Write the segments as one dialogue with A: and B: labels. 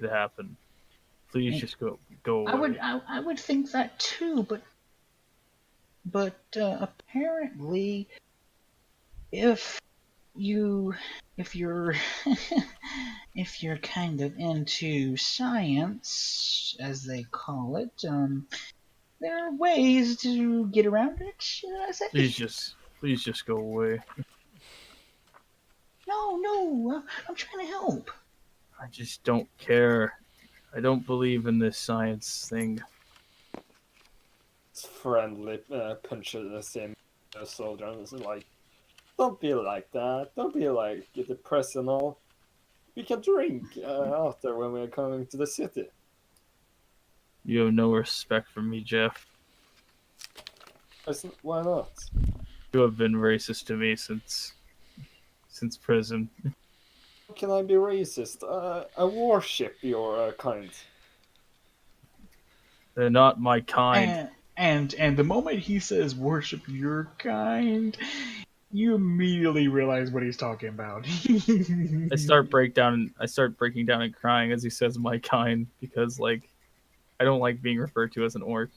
A: to happen. Please just go
B: I would
A: away.
B: I would think that too, but apparently if you if you're if you're kind of into science, as they call it, there are ways to get around it, should I say?
A: Please just go away.
B: No, no, I'm trying to help.
A: I just don't care. I don't believe in this science thing.
C: Friendly punches him in the shoulder and is like, "Don't be like that. Don't be like depressed and all. We can drink after when we're coming to the city."
A: You have no respect for me, Jeff.
C: Why not?
A: You have been racist to me since prison.
C: How can I be racist? I worship your kind.
A: They're not my kind.
B: And the moment he says worship your kind, you immediately realize what he's talking about.
A: I start breaking down and crying as he says my kind because like I don't like being referred to as an orc.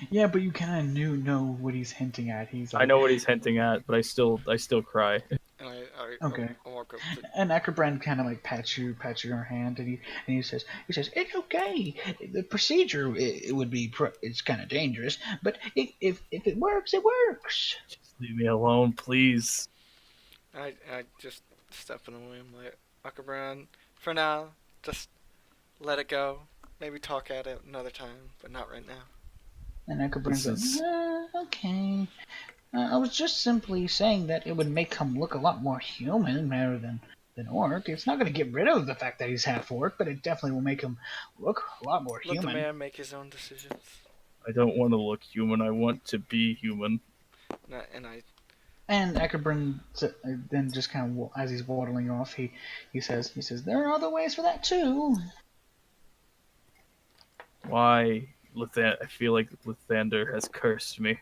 B: Yeah, but you kind of know what he's hinting at. He's
A: I
B: like,
A: know what he's hinting at, but I still cry.
D: And
B: okay.
D: I walk up to.
B: And Ackerbrand kind of like pats your hand, and he says it's okay. The procedure it would be it's kind of dangerous, but if it works, it works.
A: Just leave me alone, please.
D: I just stepping away. I'm like, Akabran, for now, just let it go. Maybe talk at it another time, but not right now.
B: And Ackerbrand
A: This
B: says, okay. I was just simply saying that it would make him look a lot more human rather than orc. It's not going to get rid of the fact that he's half orc, but it definitely will make him look a lot more
D: Let the
B: human.
D: man make his own decisions.
A: I don't want to look human. I want to be human.
B: And Ackerbrand then just kind of, as he's waddling off, he says there are other ways for that too.
A: Why, I feel like Lathander has cursed me.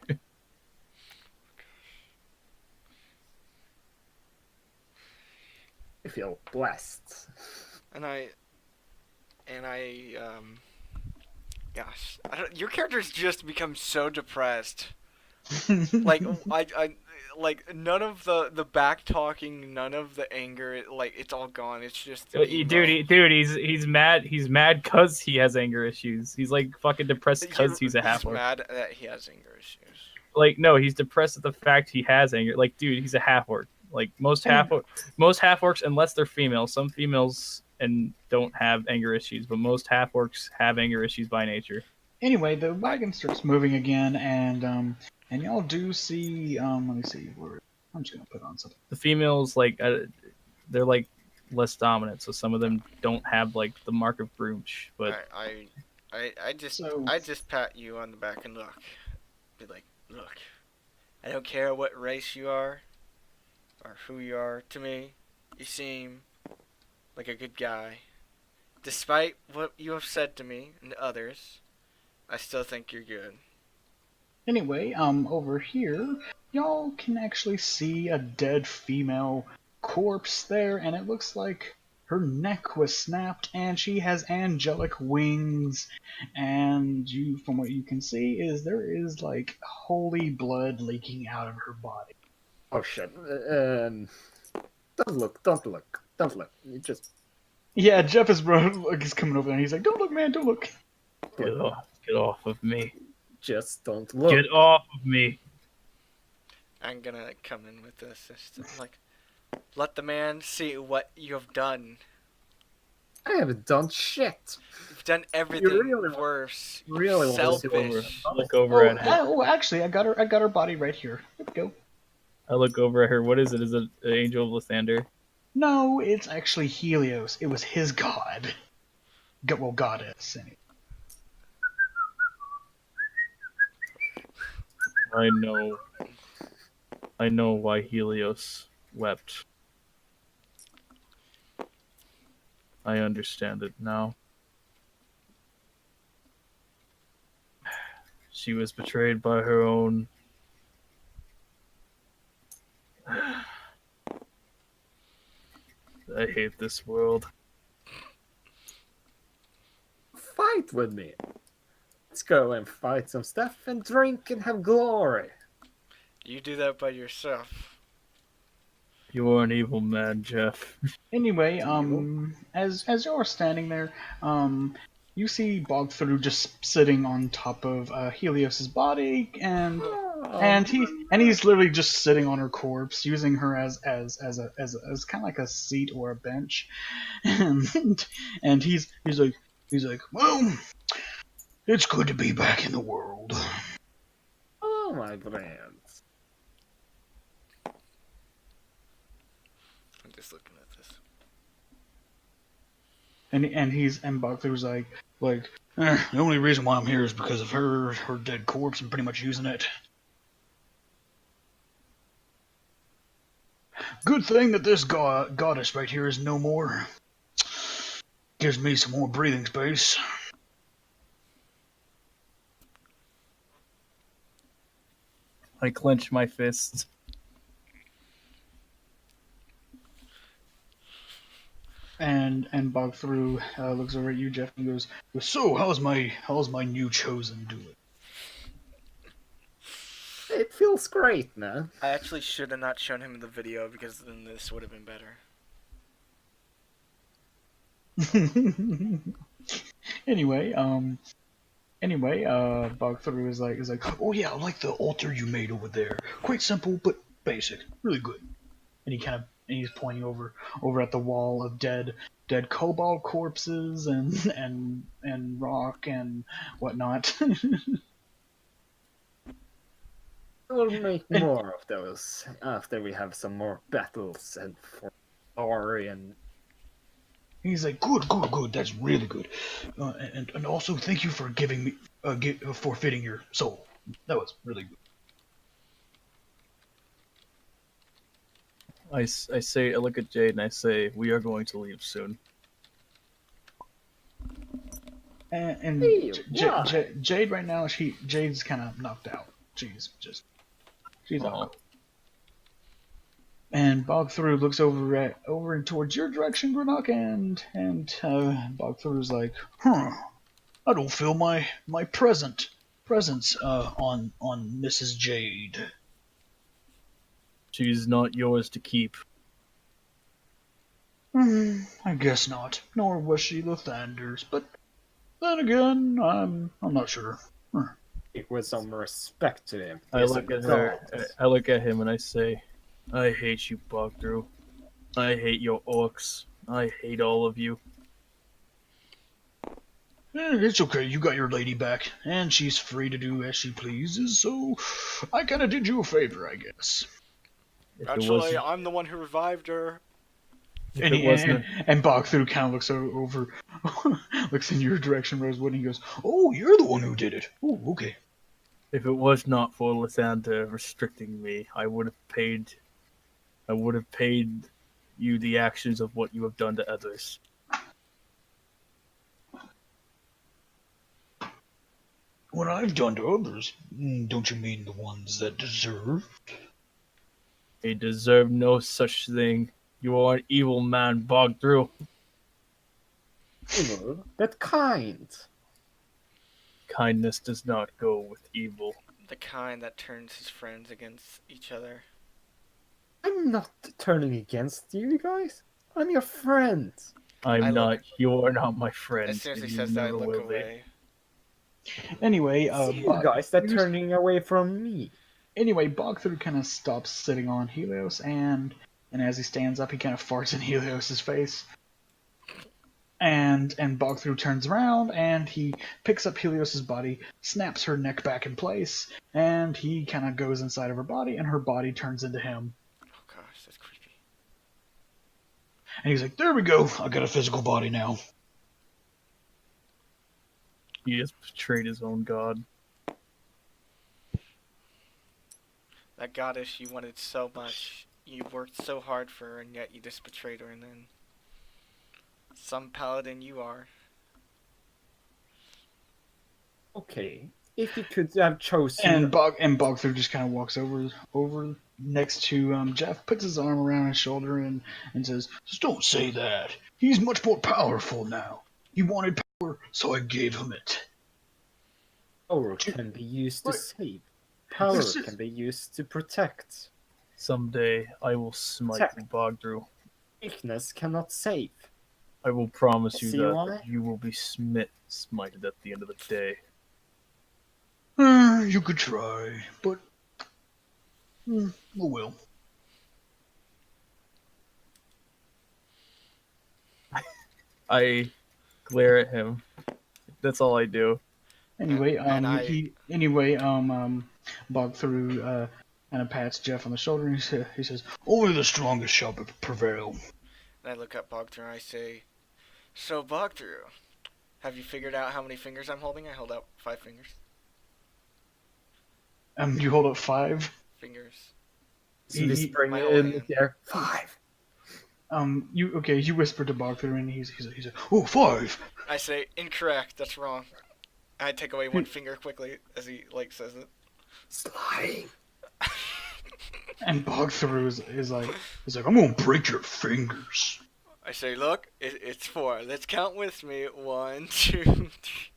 C: I feel blessed.
D: And I gosh, your character's just become so depressed. Like I like none of the back talking, none of the anger, like it's all gone. It's just
A: Dude, he's mad. He's mad because he has anger issues. He's like fucking depressed because he's a half orc.
D: He's mad that he has anger issues.
A: Like no, he's depressed at the fact he has anger. Like dude, he's a half orc. Like most half orcs, unless they're female. Some females and don't have anger issues, but most half orcs have anger issues by nature.
B: Anyway, the wagon starts moving again, and y'all do see. Let me see. I'm just gonna put on something.
A: The females they're like less dominant, so some of them don't have like the mark of Groomch. But
D: I just pat you on the back and be like, look, I don't care what race you are or who you are. To me, you seem like a good guy. Despite what you have said to me and to others, I still think you're good.
B: Anyway, over here, y'all can actually see a dead female corpse there, and it looks like her neck was snapped, and she has angelic wings, and from what you can see, there is like holy blood leaking out of her body.
C: Oh shit! Don't look. You just
B: Yeah, Jeff is coming over there, and he's like, "Don't look, man, don't look."
A: Get off of me.
C: Just don't look.
A: Get off of me.
D: I'm gonna come in with the assistant, like, let the man see what you have done.
C: I haven't done shit.
D: You've done everything worse.
C: Really
D: selfish.
A: Look over at her.
B: Oh, actually, I got her body right here. Here we go.
A: I look over at her. What is it? Is it an angel of Lathander?
B: No, it's actually Helios. It was his god. Well, goddess. Anyway.
A: I know why Helios wept. I understand it now. She was betrayed by her own. I hate this world.
C: fight with me. Let's go and fight some stuff and drink and have glory.
D: You do that by yourself.
A: You're an evil man, Jeff.
B: Anyway, as you're standing there, you see Bogthru just sitting on top of Helios's body, and he's literally just sitting on her corpse, using her as kind of like a seat or a bench, and he's like, well, it's good to be back in the world.
C: Oh, my friends.
D: I'm just looking at this.
B: And Bogthru's like, the only reason why I'm here is because of her dead corpse and pretty much using it. Good thing that this goddess right here is no more. Gives me some more breathing space.
A: I clench my fists.
B: And Bogthru looks over at you, Jeff, and goes, so how's my new chosen doing?
C: It feels great, man.
D: I actually should have not shown him the video because then this would have been better.
B: Anyway, Bogthru is like, oh yeah, I like the altar you made over there. Quite simple, but basic. Really good. And he's pointing over at the wall of dead kobold corpses and rock and whatnot.
C: We'll make more of those after we have some more battles and for glory and.
B: He's like, good, that's really good. And also thank you for giving me, forfeiting your soul. That was really good.
A: I look at Jade and I say, we are going to leave soon.
B: And
C: Hey,
B: Jade right now, Jade's kind of knocked out. She's out. And Bogthru looks over and towards your direction, Granok, and Bogthru's like, I don't feel my presence on Mrs. Jade.
A: She's not yours to keep.
B: I guess not. Nor was she Lathander's, but then again, I'm not sure.
C: With some respect to him.
A: I look at her. I look at him and I say, I hate you, Bogthru. I hate your orcs. I hate all of you.
B: It's okay, you got your lady back, and she's free to do as she pleases, so I kinda did you a favor, I guess.
D: Actually, I'm the one who revived her.
B: And Bogthru kind of looks over, looks in your direction, Rosewood, and he goes, oh, you're the one who did it. Oh, okay.
A: If it was not for Lathander restricting me, I would have paid you the actions of what you have done to others.
B: What I've done to others? Don't you mean the ones that deserved?
A: They deserve no such thing. You are an evil man, Bogthru.
C: Evil, but kind.
A: Kindness does not go with evil.
D: The kind that turns his friends against each other.
C: I'm not turning against you guys. I'm your friend.
A: You are not my friend.
D: As soon as he says that, I look away.
B: Anyway,
C: You guys that turning away from me.
B: Anyway, Bogthru kind of stops sitting on Helios, and as he stands up, he kind of farts in Helios's face. And Bogthru turns around, and he picks up Helios's body, snaps her neck back in place, and he kind of goes inside of her body, and her body turns into him.
D: Oh gosh, that's creepy.
B: And he's like, there we go, I got a physical body now.
A: He has betrayed his own god.
D: That goddess you wanted so much. You worked so hard for her, and yet you just betrayed her, and then... Some paladin you are.
C: Okay, if you could have chosen...
B: And Bogthru just kind of walks over next to Jeff, puts his arm around his shoulder, and says, just don't say that. He's much more powerful now. He wanted power power, so I gave him it.
C: Power can be used to
B: What?
C: save. Power
B: This is-
C: can be used to protect.
A: Someday I will smite
C: Attack.
A: you, Bogdru.
C: Weakness cannot save.
A: I will promise you
C: See
A: that
C: why?
A: you will be smited at the end of the day.
B: You could try, but oh well.
A: I glare at him. That's all I do.
B: Anyway,
D: And I-
B: Bog through kind of pats Jeff on the shoulder and he says, "Only the strongest shall prevail."
D: And I look at Bogthru and I say, "So Bogthru, have you figured out how many fingers I'm holding?" I hold out 5 fingers.
B: You hold up 5.
D: Fingers.
B: He-
C: Whispering
D: my whole
C: in
D: hand.
C: the air. 5.
B: You whisper to Bog through and he's like, "Oh, 5."
D: I say, "Incorrect. That's wrong." I take away 1 finger quickly as he says it.
C: Slime.
B: And Bog through is like, "I'm gonna break your fingers."
D: I say, "Look, it's 4. Let's count with me. 1, 2, 3."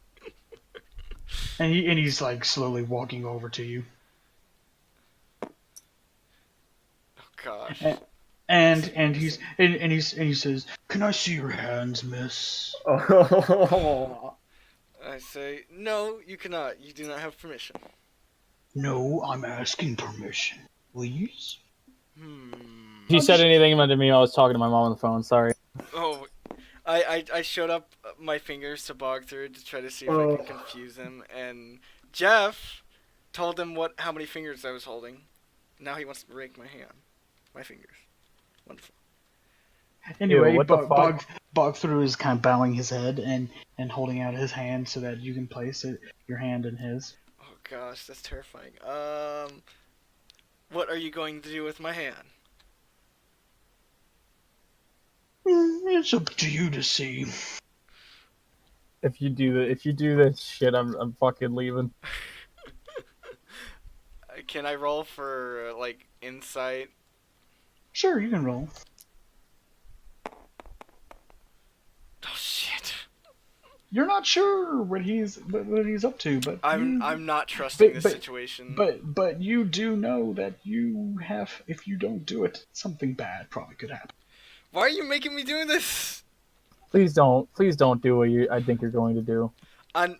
B: And he's like slowly walking over to you.
D: Oh gosh.
B: And he says, "Can I see your hands, miss?"
C: Oh.
D: I say, "No, you cannot. You do not have permission."
B: "No, I'm asking permission. Please?"
A: If you said anything to me, I was talking to my mom on the phone. Sorry.
D: Oh, I showed up my fingers to Bogthru to try to see if I could confuse him, and Jeff told him how many fingers I was holding. Now he wants to break my fingers. Wonderful.
B: Anyway,
A: Ew, what the fuck?
B: Bog through is kind of bowing his head and holding out his hand so that you can place your hand in his.
D: Oh gosh, that's terrifying. What are you going to do with my hand?
B: It's up to you to see.
A: If you do this shit, I'm fucking leaving.
D: Can I roll for insight?
B: Sure, you can roll.
D: Oh shit!
B: You're not sure what he's up to, but
D: I'm not trusting this
B: but-
D: situation.
B: but you do know that if you don't do it, something bad probably could happen.
D: Why are you making me do this?
A: Please don't do what I think you're going to do.
D: I'm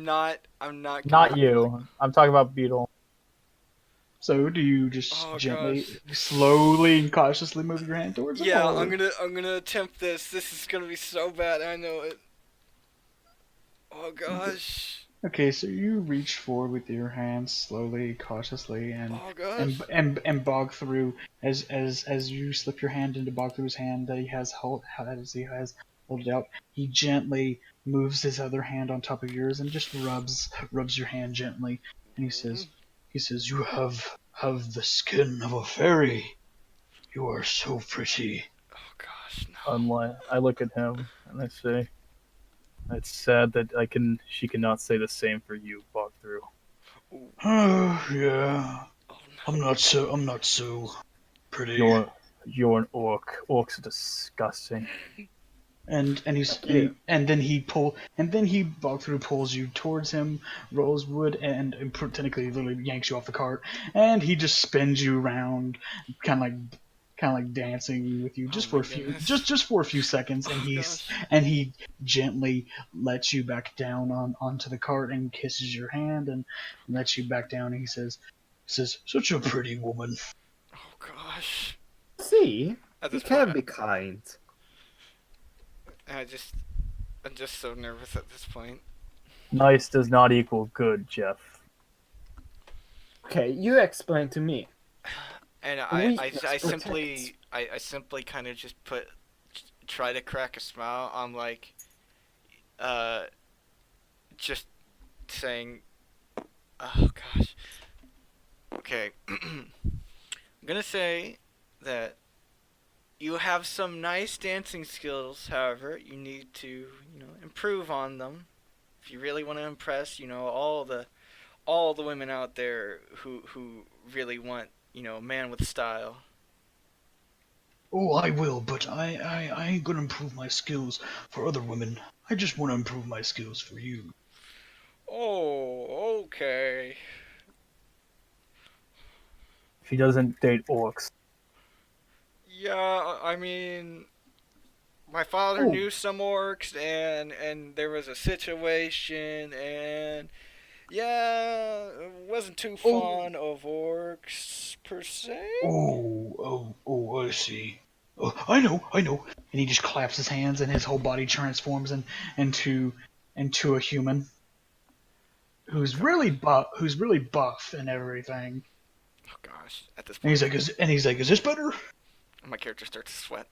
D: not.
A: Not you. I'm talking about Beetle.
B: So do you just
D: Oh,
B: gently,
D: gosh.
B: slowly and cautiously move your hand towards him?
D: Yeah,
B: or-
D: I'm gonna attempt this. This is gonna be so bad. I know it. Oh gosh.
B: Okay, so you reach forward with your hand slowly, cautiously, and
D: Oh gosh.
B: and Bog through as you slip your hand into Bog through's hand that he has hold it out. He gently moves his other hand on top of yours and just rubs your hand gently, and he says, "You have the skin of a fairy. You are so pretty."
D: Oh gosh. No.
A: Unlike I look at him and I say, "It's sad that she cannot say the same for you, Bogthru."
B: Oh yeah,
D: Oh no.
B: I'm not so pretty.
A: You're an orc. Orcs are disgusting.
B: And then Bog through pulls you towards him, Rosewood, and technically literally yanks you off the cart, and he just spins you around, kind of like dancing with you just
D: Oh
B: for
D: my
B: a few
D: goodness.
B: just for a few seconds, and
D: Oh, gosh.
B: he gently lets you back down onto the cart and kisses your hand and lets you back down. And he says, "Such a pretty woman."
D: Oh gosh.
C: See?
D: At
C: You
D: this
C: can
D: point,
C: be kind.
D: I'm just so nervous at this point.
A: Nice does not equal good, Jeff.
C: Okay, you explain to me.
D: And
C: Weakness
D: I
C: protects.
D: simply kind of just try to crack a smile. I'm like, just saying, oh gosh. Okay, I'm gonna say that you have some nice dancing skills. However, you need to, improve on them. If you really want to impress, all the women out there who really want, a man with style.
B: Oh, I will, but I ain't gonna improve my skills for other women. I just want to improve my skills for you.
D: Oh, okay.
A: She doesn't date orcs.
D: Yeah, I mean, my father
B: Oh.
D: knew some orcs, and there was a situation, and yeah, wasn't too fond of orcs per se.
B: I see. Oh, I know. And he just claps his hands, and his whole body transforms into a human who's really buff and everything.
D: Oh gosh, at this
B: And
D: point,
B: he's like, is this better?
D: my character starts to sweat.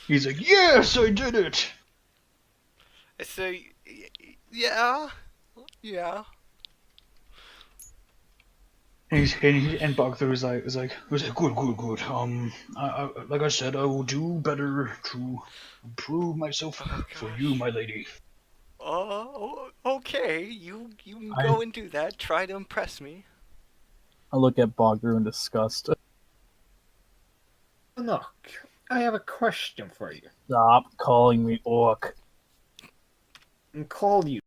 B: He's like, yes, I did it.
D: I say, yeah, yeah.
B: And Bogther is like, good. Like I said, I will do better to improve myself for you, my lady.
D: Oh, okay. You can
A: I-
D: go and do that. Try to impress me.
A: I look at Bogru in disgust.
C: Look, I have a question for you.
A: Stop calling me orc.
C: And call you.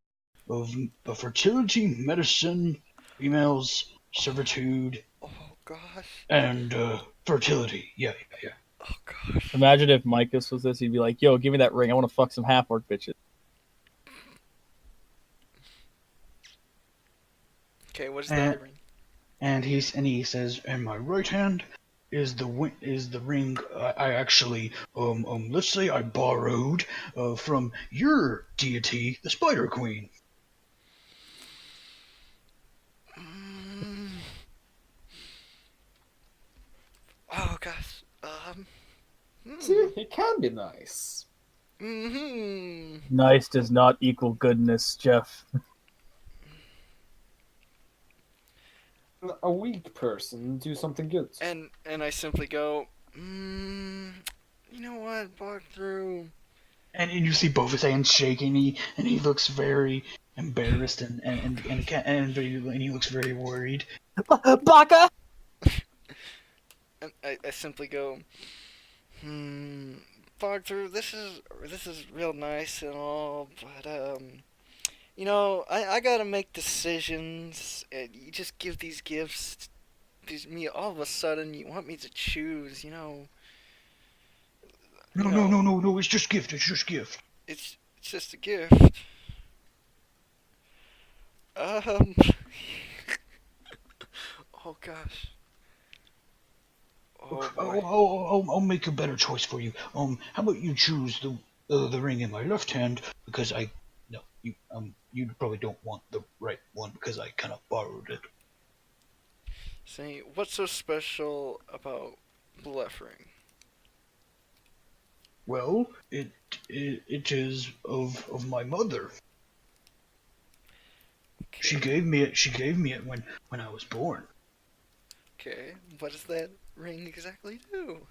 B: Of fertility, medicine, females, servitude,
D: Oh gosh.
B: and fertility. Yeah.
D: Oh gosh.
A: Imagine if Micus was this, he'd be like, yo, give me that ring. I want to fuck some half-orc bitches.
D: Okay, what is the other ring?
B: And he says, and my right hand is the ring I actually let's say I borrowed from your deity, the Spider Queen.
D: Oh gosh.
C: See, it can be nice.
A: Nice does not equal goodness, Jeff.
C: A weak person do something good.
D: And I simply go, you know what, walk through.
B: And you see both his hands shaking, and he looks very embarrassed, and he looks very worried.
A: Baka!
D: And I simply go, walk through. This is real nice and all, but you know, I gotta make decisions. And you just give these gifts, me all of a sudden. You want me to choose, you know.
B: No, it's just gift.
D: It's just a gift. Oh gosh. Oh boy.
B: I'll make a better choice for you. How about you choose the ring in my left hand, because you probably don't want the right one because I kind of borrowed it.
D: Say, what's so special about the left ring?
B: Well, it is of my mother.
D: Okay.
B: She gave me it when I was born.
D: Okay, what does that ring exactly do?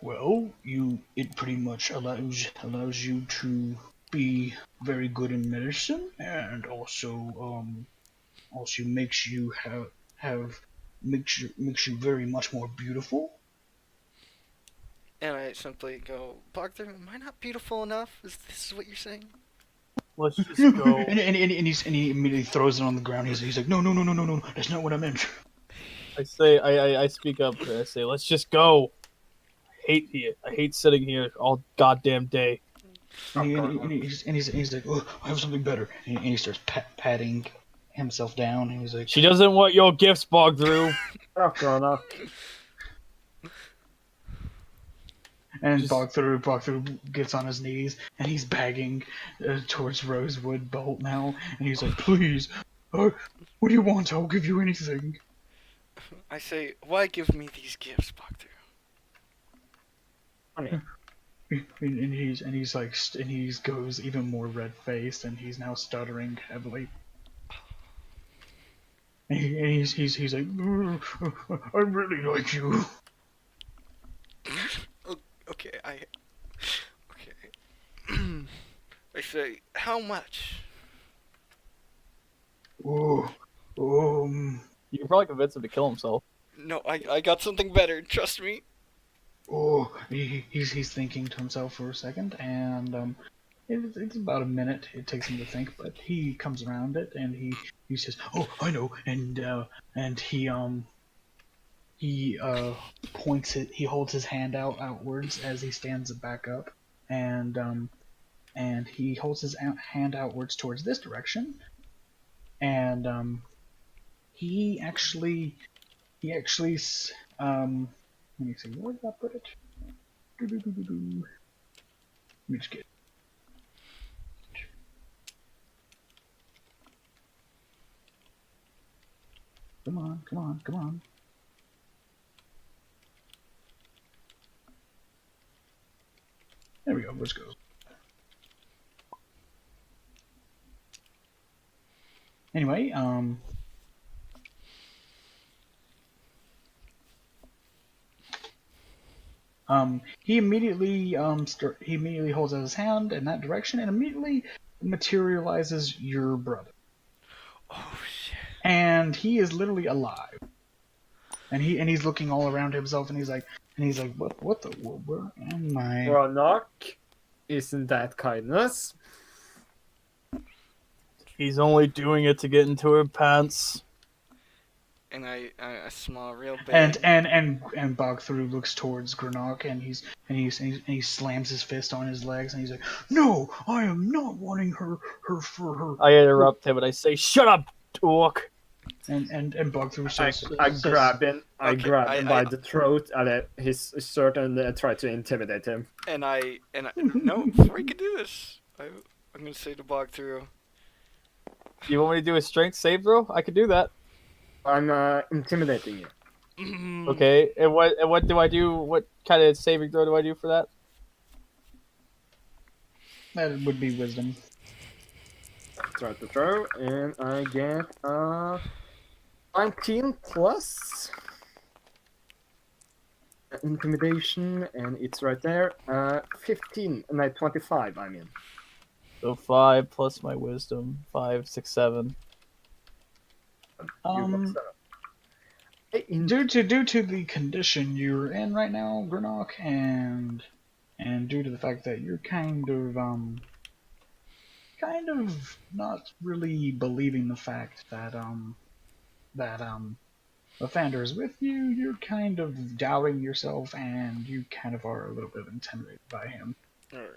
B: Well, it pretty much allows you to be very good in medicine, and also makes you makes you very much more beautiful.
D: And I simply go, Bogdan, am I not beautiful enough? Is this what you're saying?
A: Let's just go.
B: and he immediately throws it on the ground. He's like, no, that's not what I meant.
A: I speak up. I say, let's just go. I hate sitting here all goddamn day.
B: And he's like, oh, I have something better. And he starts patting himself down. And he's like,
A: She doesn't want your gifts, Bogdru.
C: Enough.
B: And Bogthru gets on his knees, and he's begging towards Rosewood Bolt now, and he's like, please, what do you want? I'll give you anything.
D: I say, why give me these gifts, Bogdan?
C: Honey.
B: And he goes even more red faced, and he's now stuttering heavily. And he's like, I really like you.
D: Okay. I say, how much?
B: Oh,
A: You can probably convince him to kill himself.
D: No, I got something better. Trust me.
B: oh, he's thinking to himself for a second, and it's about a minute it takes him to think, but he comes around it, and he says, "Oh, I know," and he points it. He holds his hand outwards as he stands it back up, and he holds his hand outwards towards this direction, and he actually let me see, where did I put it? Let me just get. Come on, come on, come on. There we go. Let's go. Anyway, he immediately he immediately holds out his hand in that direction and immediately materializes your brother.
D: Oh shit!
B: And he is literally alive. And he's looking all around himself, and he's like, what the, where am I?
C: Granok, isn't that kindness?
A: He's only doing it to get into her pants.
D: And I smile real big.
B: And Bogthrough looks towards Granok, and he slams his fist on his legs, and he's like, "No, I am not wanting her for her."
A: I interrupt him and I say, "Shut up, Orc!"
B: And Bogthrough says,
C: I grab him. I
D: Okay,
C: grab him by the throat and his shirt and try to intimidate him.
D: And I no, before we can do this, I'm gonna say to Bog through.
A: You want me to do a strength save throw? I could do that.
C: I'm intimidating you.
A: Okay, and what do I do? What kind of saving throw do I do for that?
B: that would be wisdom.
C: Try to throw, and I get 19 plus intimidation, and it's right there. 15, no, 25. I mean.
A: So 5 plus my wisdom, 5, 6, 7.
B: Due to the condition you're in right now, Granok, and due to the fact that you're kind of not really believing the fact that Lathander is with you, you're kind of doubting yourself, and you kind of are a little bit intimidated by him.
D: Alright.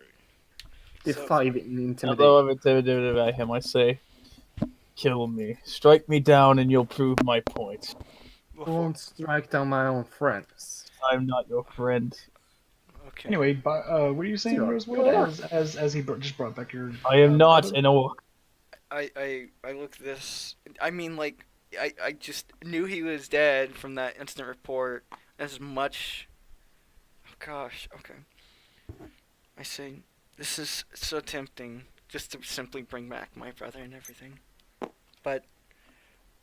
C: It's 5 in intimidation.
A: Although I'm intimidated by him, I say, "Kill me, strike me down, and you'll prove my point.
C: I won't strike down my own friends.
A: I'm not your friend.
D: Okay.
B: Anyway, what are you saying,
C: Sure.
B: Rosewood? As he just brought back your.
A: I am not
B: brother?
A: an orc."
D: I look at this. I mean, like, I just knew he was dead from that incident report as much. Oh, gosh. Okay. I say, this is so tempting just to simply bring back my brother and everything, but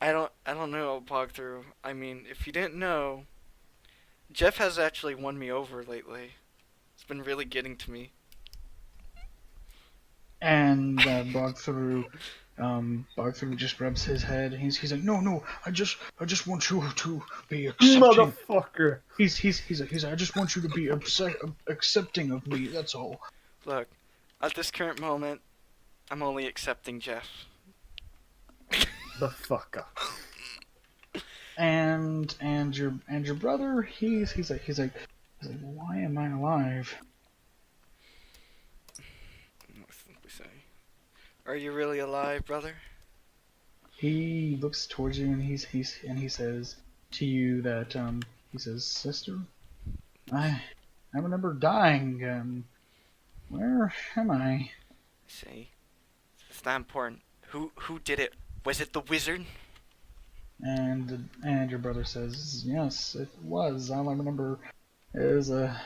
D: I don't know, Bog through. I mean, if you didn't know, Jeff has actually won me over lately. It's been really getting to me.
B: And Bogthrough just rubs his head. He's like, no, I just want you to be accepting.
C: Motherfucker!
B: He's like, I just want you to be accepting of me. That's all.
D: Look, at this current moment, I'm only accepting Jeff.
C: The fuck up.
B: And your brother, he's like, why am I alive?
D: We say, are you really alive, brother?
B: He looks towards you, and he says to you that he says, sister, I remember dying. Where am I?
D: See, it's not important. Who did it? Was it the wizard?
B: And your brother says, yes, it was. All I remember is a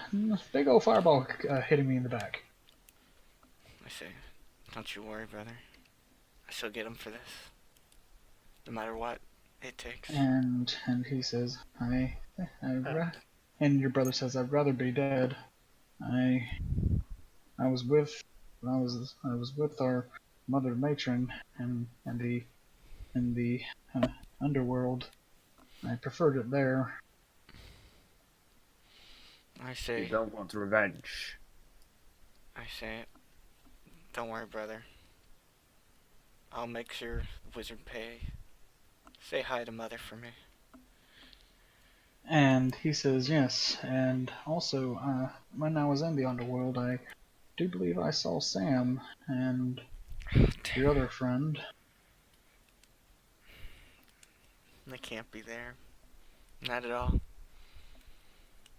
B: big old fireball hitting me in the back.
D: I say, don't you worry, brother. I shall get him for this. No matter what it takes.
B: And he says, and your brother says, I'd rather be dead. I was with our mother matron in the underworld. I preferred it there.
D: I
C: You
D: see.
C: don't want revenge.
D: I see it. Don't worry, brother. I'll make sure the wizard pay. Say hi to Mother for me.
B: And he says, yes, and also, when I was in the underworld, I do believe I saw Sam and your other friend.
D: They can't be there. Not at all.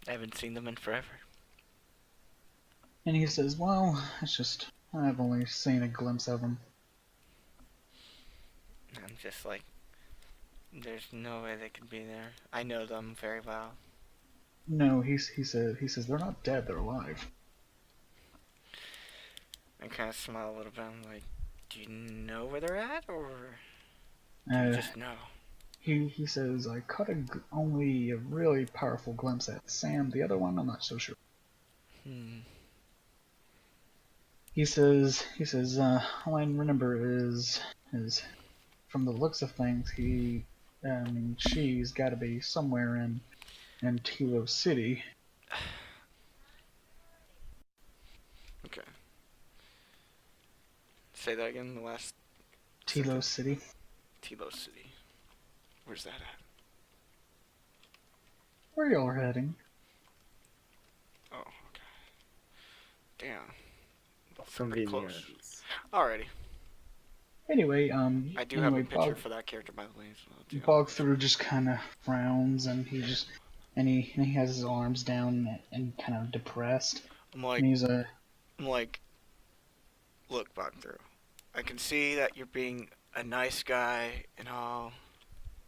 D: I haven't seen them in forever.
B: And he says, well, it's just, I've only seen a glimpse of them.
D: I'm just like, there's no way they could be there. I know them very well.
B: No, he says they're not dead, they're alive.
D: I kind of smile a little bit. I'm like, do you know where they're at, or do you just know?
B: He says, I caught only a really powerful glimpse at Sam. The other one, I'm not so sure. He says, all I remember is from the looks of things, she's got to be somewhere in Tilo City.
D: Okay. Say that again, the last...
B: Tilo City.
D: Tilo City. Where's that at?
B: Where y'all are heading?
D: Oh, okay. Damn.
C: Convenience.
D: Alrighty.
B: Anyway,
D: I do have a picture for that character, by the way. So
B: Bogthrough just kind of frowns, and he has his arms down and kind of depressed.
D: I'm like, look, Bogthrough. I can see that you're being a nice guy and all.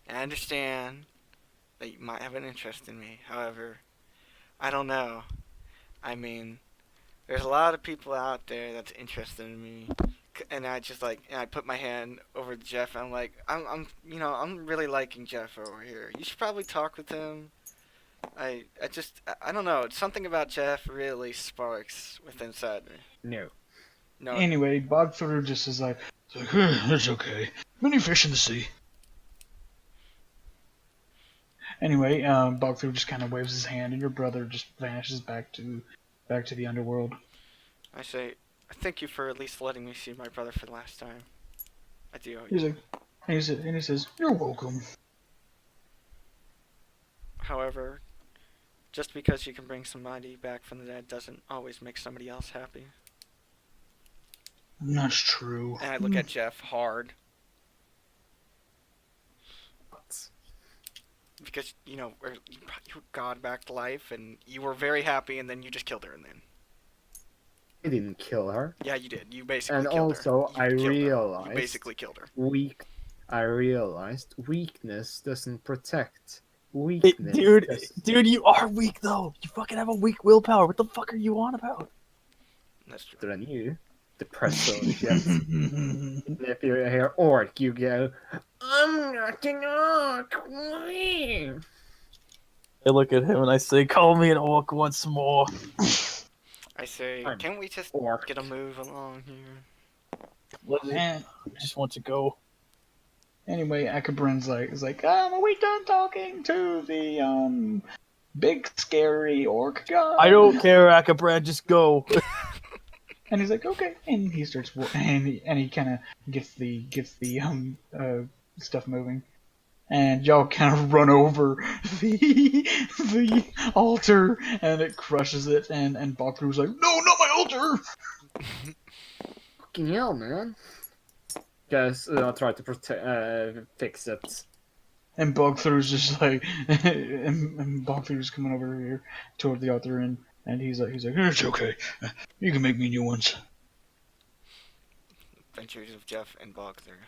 D: And I understand that you might have an interest in me. However, I don't know. I mean, there's a lot of people out there that's interested in me. And I just and I put my hand over to Jeff. And I'm like, I'm really liking Jeff over here. You should probably talk with him. I don't know. Something about Jeff really sparks within inside me. No.
B: Anyway, Bogthrough just is like, it's okay. Many fish in the sea. Anyway, Bogthrough just kind of waves his hand, and your brother just vanishes back to the underworld.
D: I say, thank you for at least letting me see my brother for the last time. I do.
B: He's like, and he says, you're welcome.
D: However, just because you can bring somebody back from the dead doesn't always make somebody else happy.
B: That's true.
D: And I look at Jeff hard. Because, you brought God back to life, and you were very happy, and then you just killed her, and then...
C: You didn't kill her.
D: Yeah, you did. You basically
C: and
D: killed her.
C: Also, I realized...
D: You basically killed her.
C: I realized weakness doesn't protect. Weakness
A: Dude, you are weak, though. You fucking have a weak willpower. What the fuck are you on about?
D: That's true.
C: Than you. Depressed yes. If you're here orc, you go, I'm not an orc.
A: I look at him and I say, call me an orc once more.
D: I say, can't we just get a move along here?
B: I
A: just want to go.
B: Anyway, Akabrin's like, are we done talking to the big scary orc guy?
A: I don't care, Akabran, just go.
B: And he's like, okay, and he starts, and he kind of gets the stuff moving, and y'all kind of run over the altar, and it crushes it, and Bogthrough's like, no, not my altar!
C: Fucking hell, man. Guys, I'll try to fix it.
B: And Bogthrough's just like, and Bogthrough's coming over here toward the altar, and he's like, it's okay. You can make me new ones.
D: Adventures of Jeff and Bogthrough.